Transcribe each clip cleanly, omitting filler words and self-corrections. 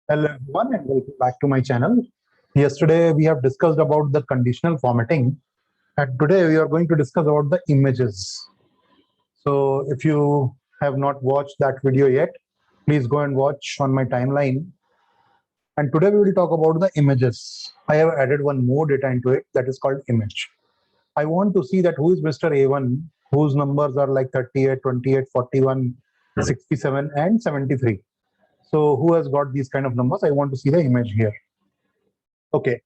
Hello everyone and welcome back to my channel. Yesterday we have discussed about the conditional formatting and today we are going to discuss about the images. So if you have not watched that video yet, please go and watch on my timeline. And today we will talk about the images. I have added one more data into it that is called image. I want to see that who is Mr. A1 whose numbers are like 38, 28, 41, 67 and 73. So who has got these kind of numbers? I want to see the image here. Okay,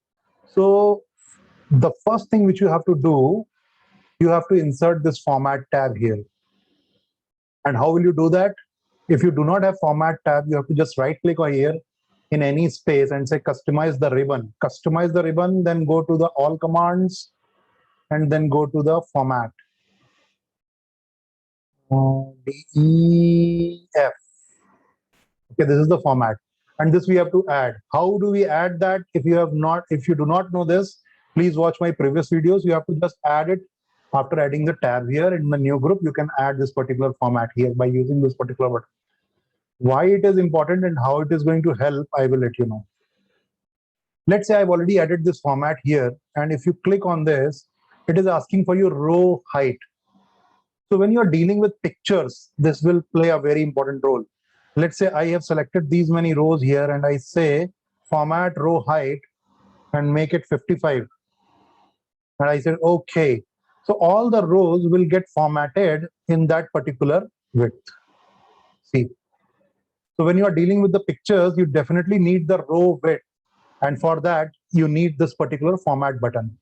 so the first thing which you have to do, you have to insert this format tab here. And how will you do that? If you do not have format tab, you have to just right click on here in any space and say customize the ribbon. Customize the ribbon, then go to the all commands and then go to the format. DEF. Okay, this is the format. And this we have to add. How do we add that? If you do not know this, please watch my previous videos. You have to just add it after adding the tab here in the new group. You can add this particular format here by using this particular button. Why it is important and how it is going to help, I will let you know. Let's say I've already added this format here, and if you click on this, it is asking for your row height. So when you are dealing with pictures, this will play a very important role. Let's say I have selected these many rows here and I say format row height and make it 55. And I said, okay. So all the rows will get formatted in that particular width. See. So when you are dealing with the pictures, you definitely need the row width. And for that, you need this particular format button.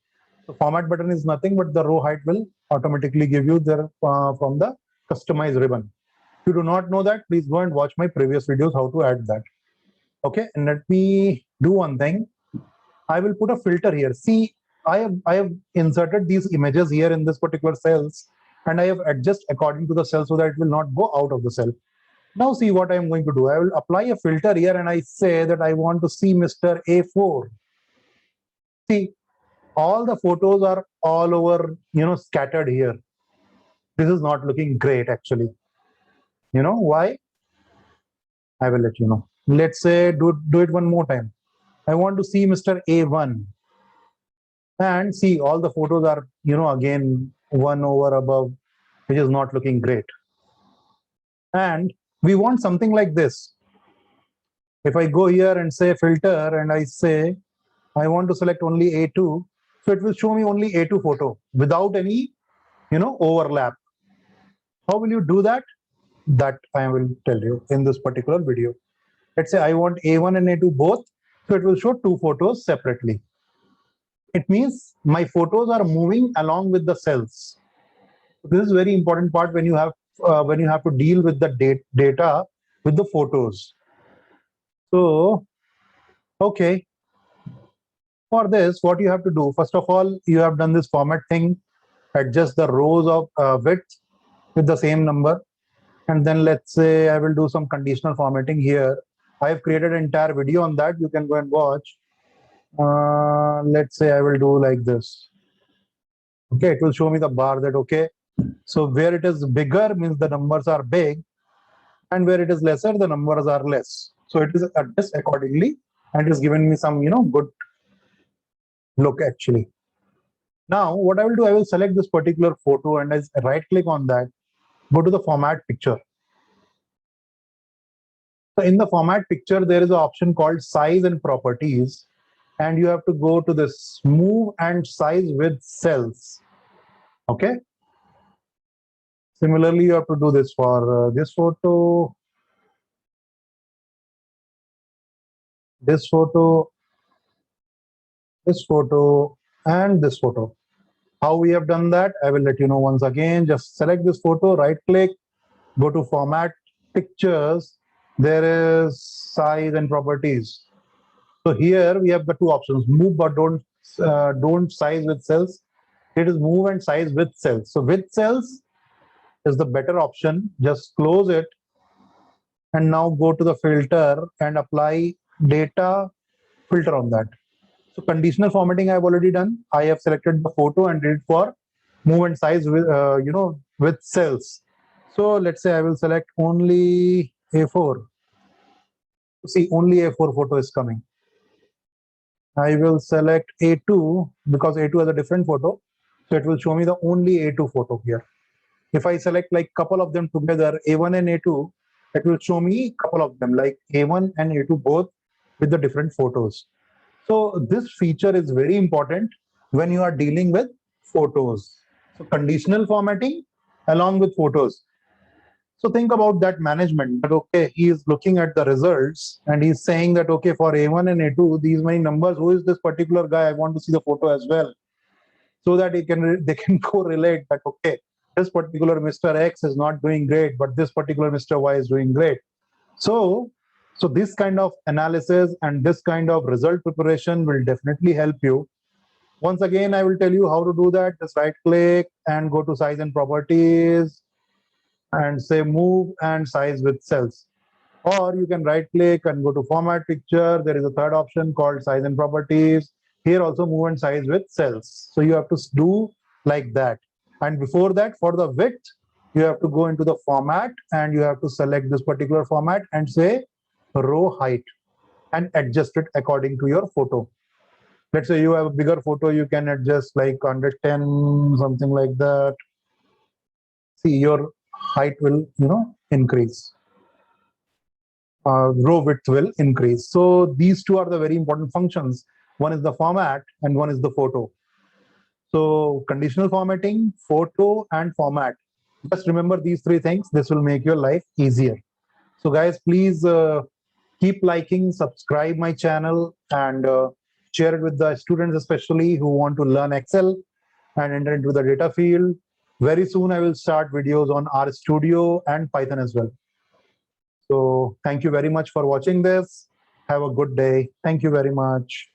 The format button is nothing but the row height will automatically give you there from the customize ribbon. If you do not know that, please go and watch my previous videos how to add that. Okay, and let me do one thing. I will put a filter here. See, I have inserted these images here in this particular cells, and I have adjusted according to the cell so that it will not go out of the cell. Now see what I am going to do. I will apply a filter here and I say that I want to see Mr. A4. See, all the photos are all over, scattered here. This is not looking great actually. You know why? I will let you know. Let's say do it one more time. I want to see Mr. A1. And see all the photos are, again, one over above, which is not looking great. And we want something like this. If I go here and say filter and I say, I want to select only A2, so it will show me only A2 photo without any, overlap. How will you do that? That I will tell you in this particular video. Let's say I want A1 and A2 both, so it will show two photos separately. It means my photos are moving along with the cells. This is very important part when you have to deal with the data with the photos. So, okay. For this, what you have to do, first of all, you have done this format thing, adjust the rows of width with the same number. And then let's say I will do some conditional formatting here. I have created an entire video on that. You can go and watch. Let's say I will do like this. Okay, it will show me the bar that, okay, so where it is bigger means the numbers are big, and where it is lesser, the numbers are less. So it is adjusted accordingly, and it is giving me some, good look actually. Now, what I will do, I will select this particular photo and I right click on that, go to the format picture. So in the format picture, there is an option called size and properties, and you have to go to this move and size with cells. Okay. Similarly, you have to do this for this photo, this photo, this photo, and this photo. How we have done that, I will let you know once again. Just select this photo, right click, go to format pictures. There is size and properties. So here we have the two options: move but don't size with cells. It is move and size with cells. So with cells is the better option. Just close it and now go to the filter and apply data filter on that. So conditional formatting I have already done. I have selected the photo and did it for move and size with with cells. So let's say I will select only A4. See, only A4 photo is coming. I will select A2 because A2 has a different photo. So it will show me the only A2 photo here. If I select like couple of them together, A1 and A2, it will show me couple of them like A1 and A2 both with the different photos. So this feature is very important when you are dealing with photos. So conditional formatting along with photos. So think about that management that, okay, he is looking at the results and he's saying that, okay, for A1 and A2, these many numbers, who is this particular guy? I want to see the photo as well. So that they can correlate that, okay, this particular Mr. X is not doing great, but this particular Mr. Y is doing great. So, so this kind of analysis and this kind of result preparation will definitely help you. Once again, I will tell you how to do that. Just right click and go to size and properties and say move and size with cells. Or you can right click and go to format picture. There is a third option called size and properties. Here also move and size with cells. So you have to do like that. And before that, for the width, you have to go into the format and you have to select this particular format and say row height and adjust it according to your photo. Let's say you have a bigger photo, you can adjust like 110, something like that. See, your height will, increase. Row width will increase. So these two are the very important functions. One is the format and one is the photo. So conditional formatting, photo, and format. Just remember these three things. This will make your life easier. So guys, please keep liking, subscribe my channel, and share it with the students, especially who want to learn Excel and enter into the data field. Very soon, I will start videos on RStudio and Python as well. So thank you very much for watching this. Have a good day. Thank you very much.